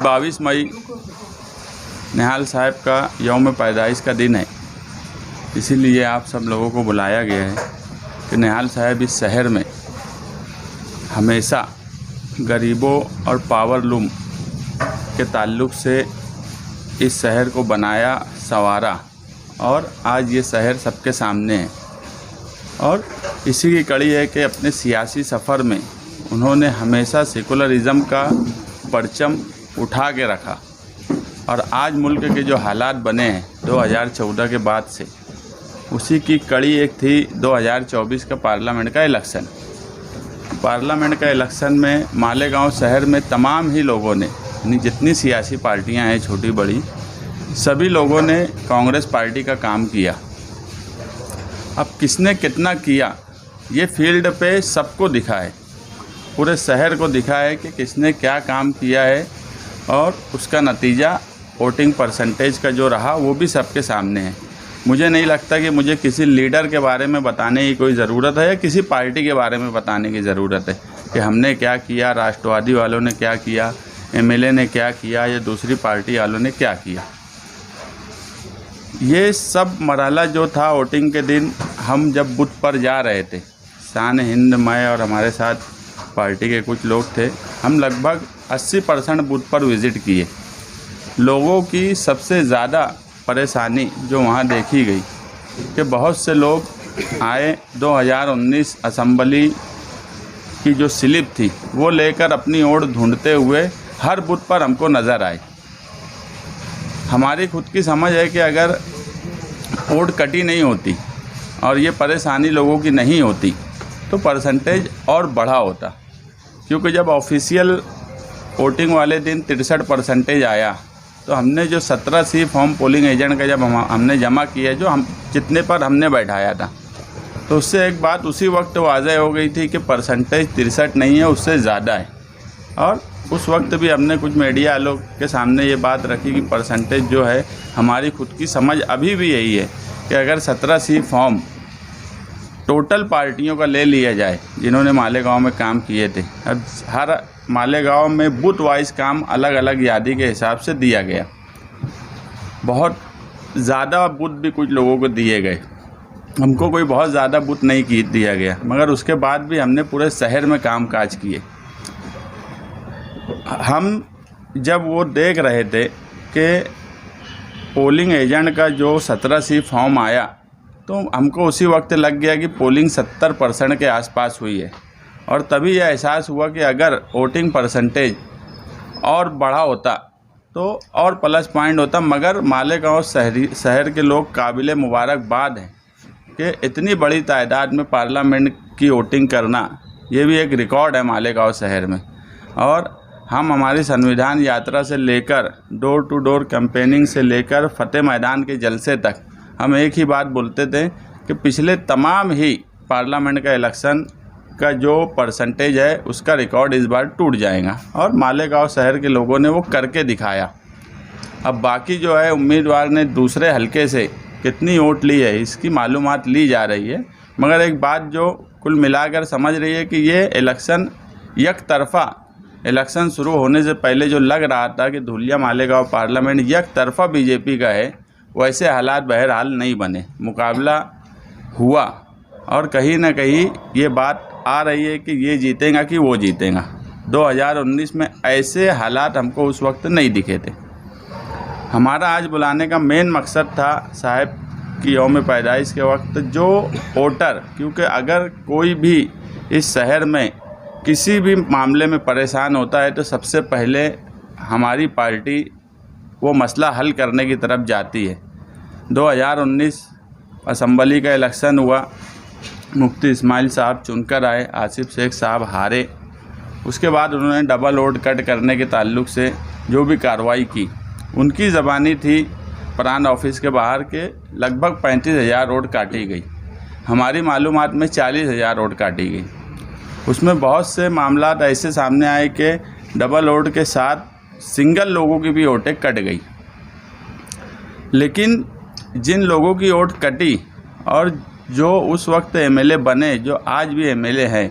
22 मई निहाल साहब का यौम पैदाइश का दिन है, इसीलिए आप सब लोगों को बुलाया गया है कि निहाल साहब इस शहर में हमेशा गरीबों और पावरलूम के ताल्लुक़ से इस शहर को बनाया, संवारा और आज ये शहर सबके सामने है। और इसी की कड़ी है कि अपने सियासी सफ़र में उन्होंने हमेशा सेकुलरिज़म का परचम उठा के रखा और आज मुल्क के जो हालात बने हैं 2014 के बाद से, उसी की कड़ी एक थी 2024 का पार्लियामेंट का इलेक्शन। पार्लियामेंट का इलेक्शन में मालेगांव शहर में तमाम ही लोगों ने, यानी जितनी सियासी पार्टियां हैं छोटी बड़ी, सभी लोगों ने कांग्रेस पार्टी का काम किया। अब किसने कितना किया ये फील्ड पे सबको दिखा है, पूरे शहर को दिखा है कि किसने क्या काम किया है और उसका नतीजा वोटिंग परसेंटेज का जो रहा वो भी सबके सामने है। मुझे नहीं लगता कि मुझे किसी लीडर के बारे में बताने की कोई ज़रूरत है या किसी पार्टी के बारे में बताने की ज़रूरत है कि हमने क्या किया, राष्ट्रवादी वालों ने क्या किया, एमएलए ने क्या किया या दूसरी पार्टी वालों ने क्या किया। ये सब मरहला जो था वोटिंग के दिन, हम जब बूथ पर जा रहे थे, शान हिंद, मैं और हमारे साथ पार्टी के कुछ लोग थे, हम लगभग 80% बूथ पर विज़िट किए। लोगों की सबसे ज़्यादा परेशानी जो वहाँ देखी गई कि बहुत से लोग आए 2019 असेंबली की जो स्लिप थी वो लेकर अपनी ओर ढूंढते हुए हर बूथ पर हमको नज़र आए। हमारी खुद की समझ है कि अगर वोट कटी नहीं होती और ये परेशानी लोगों की नहीं होती तो परसेंटेज और बढ़ा होता, क्योंकि जब ऑफिशियल वोटिंग वाले दिन 63% आया तो हमने जो 17 सी फॉर्म पोलिंग एजेंट का जब हमने जमा किया, जो हम जितने पर हमने बैठाया था, तो उससे एक बात उसी वक्त वाज़ह हो गई थी कि परसेंटेज 63 नहीं है, उससे ज़्यादा है। और उस वक्त भी हमने कुछ मीडिया लोग के सामने ये बात रखी कि परसेंटेज जो है, हमारी खुद की समझ अभी भी यही है कि अगर 17 सी फॉर्म टोटल पार्टियों का ले लिया जाए जिन्होंने मालेगांव में काम किए थे, अब हर मालेगांव में बूथ वाइज काम अलग अलग यादी के हिसाब से दिया गया। बहुत ज़्यादा बूथ भी कुछ लोगों को दिए गए, हमको कोई बहुत ज़्यादा बूथ नहीं दिया गया, मगर उसके बाद भी हमने पूरे शहर में कामकाज किए। हम जब वो देख रहे थे कि पोलिंग एजेंट का जो 17 सी फॉर्म आया तो हमको उसी वक्त लग गया कि पोलिंग 70% के आसपास हुई है, और तभी यह एहसास हुआ कि अगर वोटिंग परसेंटेज और बढ़ा होता तो और प्लस पॉइंट होता। मगर मालेगांव शहर के लोग काबिल मुबारकबाद हैं कि इतनी बड़ी तादाद में पार्लियामेंट की वोटिंग करना, ये भी एक रिकॉर्ड है मालेगांव शहर में। और हम हमारी संविधान यात्रा से लेकर डोर टू डोर कैंपेनिंग से लेकर फतेह मैदान के जलसे तक हम एक ही बात बोलते थे कि पिछले तमाम ही पार्लियामेंट का इलेक्शन का जो परसेंटेज है उसका रिकॉर्ड इस बार टूट जाएगा, और मालेगांव शहर के लोगों ने वो करके दिखाया। अब बाकी जो है उम्मीदवार ने दूसरे हलके से कितनी वोट ली है इसकी मालूमात ली जा रही है, मगर एक बात जो कुल मिलाकर समझ रही है कि ये इलेक्शन एक तरफ़ा, इलेक्शन शुरू होने से पहले जो लग रहा था कि धुलिया मालेगांव पार्लियामेंट एक तरफ़ा बीजेपी का है, वैसे हालात बहरहाल नहीं बने। मुकाबला हुआ और कहीं ना कहीं ये बात आ रही है कि ये जीतेगा कि वो जीतेगा। 2019 में ऐसे हालात हमको उस वक्त नहीं दिखे थे। हमारा आज बुलाने का मेन मकसद था साहब की यौम पैदाइश के वक्त जो वोटर, क्योंकि अगर कोई भी इस शहर में किसी भी मामले में परेशान होता है तो सबसे पहले हमारी पार्टी वो मसला हल करने की तरफ जाती है। 2019 असेंबली का इलेक्शन हुआ, मुफ्ती इस्माइल साहब चुनकर आए, आसिफ शेख साहब हारे। उसके बाद उन्होंने डबल वोट कट करने के ताल्लुक से जो भी कार्रवाई की, उनकी ज़बानी थी प्रांत ऑफिस के बाहर के लगभग 35,000 वोट काटी गई। हमारी मालूमात में 40,000 वोट काटी गई। उसमें बहुत से मामला ऐसे सामने आए कि डबल वोट के साथ सिंगल लोगों की भी वोटें कट गई। लेकिन जिन लोगों की वोट कटी और जो उस वक्त एमएलए बने, जो आज भी एमएलए हैं,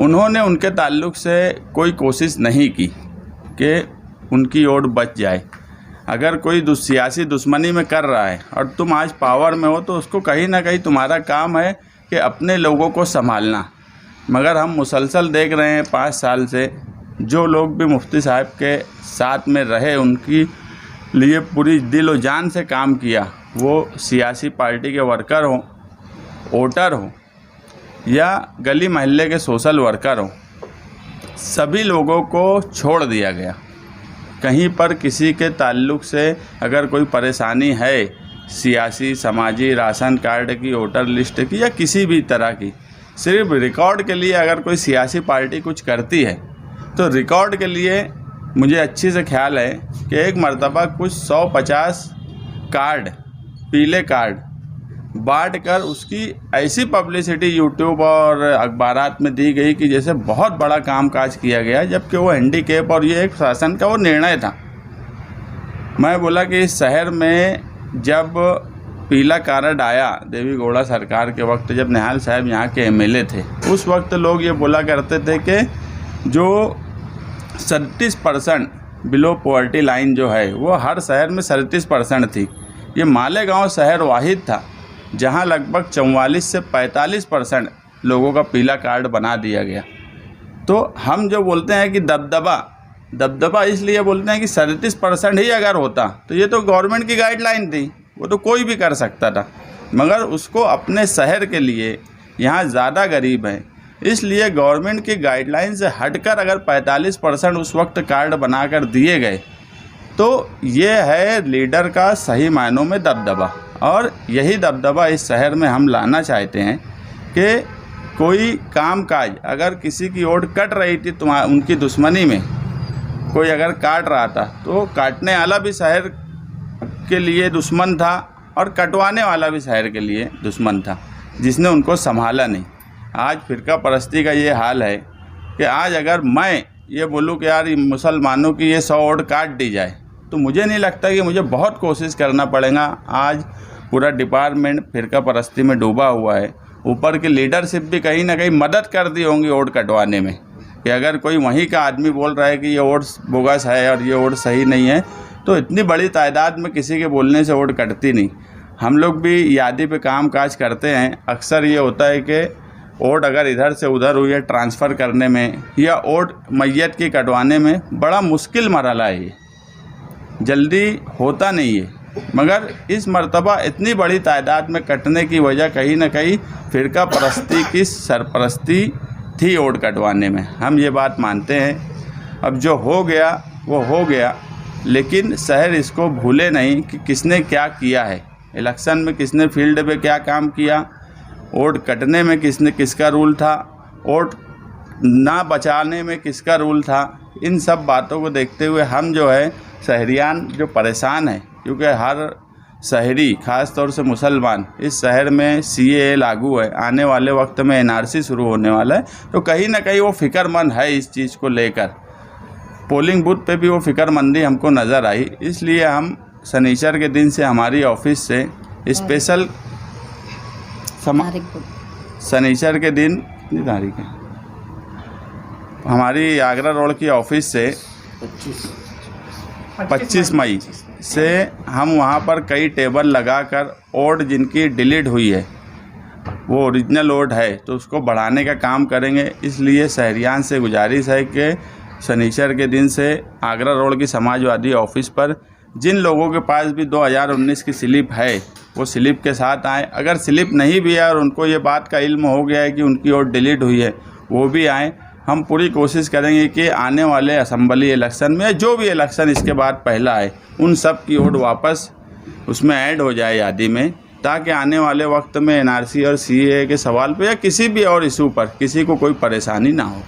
उन्होंने उनके ताल्लुक़ से कोई कोशिश नहीं की कि उनकी ओर बच जाए। अगर कोई सियासी दुश्मनी में कर रहा है और तुम आज पावर में हो तो उसको कहीं ना कहीं तुम्हारा काम है कि अपने लोगों को संभालना। मगर हम मुसलसल देख रहे हैं 5 साल से जो लोग भी मुफ्ती साहब के साथ में रहे, उनकी लिए पूरी दिल और जान से काम किया, वो सियासी पार्टी के वर्कर हों, वोटर हों या गली मोहल्ले के सोशल वर्कर हों, सभी लोगों को छोड़ दिया गया। कहीं पर किसी के ताल्लुक़ से अगर कोई परेशानी है, सियासी, समाजी, राशन कार्ड की, वोटर लिस्ट की या किसी भी तरह की, सिर्फ रिकॉर्ड के लिए अगर कोई सियासी पार्टी कुछ करती है तो रिकॉर्ड के लिए मुझे अच्छी से ख्याल है कि एक मर्तबा कुछ 150 कार्ड, पीले कार्ड बांट कर उसकी ऐसी पब्लिसिटी यूट्यूब और अखबारात में दी गई कि जैसे बहुत बड़ा कामकाज किया गया, जबकि वो हैंडीकैप और ये एक शासन का वो निर्णय था। मैं बोला कि इस शहर में जब पीला कार्ड आया देवी गौड़ा सरकार के वक्त, जब निहाल साहब यहाँ के एमएलए थे, उस वक्त लोग ये बोला करते थे कि जो 37% बिलो पॉवर्टी लाइन जो है वो हर शहर में 37% थी। ये मालेगांव शहर वाहिद था जहाँ लगभग 44 से 45% लोगों का पीला कार्ड बना दिया गया। तो हम जो बोलते हैं कि दबदबा इसलिए बोलते हैं कि 37% ही अगर होता तो ये तो गवर्नमेंट की गाइडलाइन थी, वो तो कोई भी कर सकता था। मगर उसको अपने शहर के लिए, यहाँ ज़्यादा गरीब हैं, इसलिए गवर्नमेंट की गाइडलाइन से हटकर अगर 45% उस वक्त कार्ड बनाकर दिए गए तो ये है लीडर का सही मायनों में दबदबा। और यही दबदबा इस शहर में हम लाना चाहते हैं कि कोई कामकाज अगर किसी की ओट कट रही थी उनकी दुश्मनी में कोई अगर काट रहा था तो काटने वाला भी शहर के लिए दुश्मन था और कटवाने वाला भी शहर के लिए दुश्मन था, जिसने उनको संभाला नहीं। आज फ़िरका परस्ती का ये हाल है कि आज अगर मैं ये बोलूँ कि यार मुसलमानों की ये 100 वोट काट दी जाए तो मुझे नहीं लगता कि मुझे बहुत कोशिश करना पड़ेगा। आज पूरा डिपार्टमेंट फ़िरका परस्ती में डूबा हुआ है। ऊपर की लीडरशिप भी कहीं ना कहीं मदद कर दी होंगी वोट कटवाने में, कि अगर कोई वहीं का आदमी बोल रहा है कि ये वोट बोगस है और ये वोट सही नहीं है तो इतनी बड़ी तादाद में किसी के बोलने से वोट कटती नहीं। हम लोग भी यादी पे काम काज करते हैं, अक्सर ये होता है कि वोट अगर इधर से उधर हुई है ट्रांसफ़र करने में या वोट मैयत की कटवाने में बड़ा मुश्किल मरहला है, ये जल्दी होता नहीं है। मगर इस मर्तबा इतनी बड़ी तादाद में कटने की वजह कहीं ना कहीं फ़िरका परस्ती की सरपरस्ती थी वोट कटवाने में, हम ये बात मानते हैं। अब जो हो गया वो हो गया, लेकिन शहर इसको भूले नहीं कि किसने क्या किया है, इलेक्शन में किसने फील्ड पे क्या काम किया, वोट कटने में किसका रूल था, वोट ना बचाने में किसका रूल था। इन सब बातों को देखते हुए हम जो है शहरियान जो परेशान है, क्योंकि हर शहरी ख़ास तौर से मुसलमान, इस शहर में CAA लागू है, आने वाले वक्त में NRC शुरू होने वाला है, तो कहीं ना कहीं वो फ़िक्रमंद है इस चीज़ को लेकर। पोलिंग बूथ पे भी वो फ़िक्रमंदी हमको नज़र आई। इसलिए हम शनिचर के दिन से हमारी ऑफिस से स्पेशल शनिचर के दिन कितनी तारीख है, हमारी आगरा रोड की ऑफिस से 25 मई से हम वहाँ पर कई टेबल लगाकर वोट जिनकी डिलीट हुई है, वो ओरिजिनल वोट है, तो उसको बढ़ाने का काम करेंगे। इसलिए शहरियान से गुजारिश है कि शनिचर के दिन से आगरा रोड की समाजवादी ऑफिस पर जिन लोगों के पास भी 2019 की स्लिप है वो स्लिप के साथ आएँ। अगर स्लिप नहीं भी है और उनको ये बात का इल्म हो गया है कि उनकी वोट डिलीट हुई है, वो भी आएँ। हम पूरी कोशिश करेंगे कि आने वाले असेंबली इलेक्शन में जो भी इलेक्शन इसके बाद पहला है उन सब की वोट वापस उसमें ऐड हो जाए यादी में, ताकि आने वाले वक्त में NRC और CAA के सवाल पे या किसी भी और इशू पर किसी को कोई परेशानी ना हो।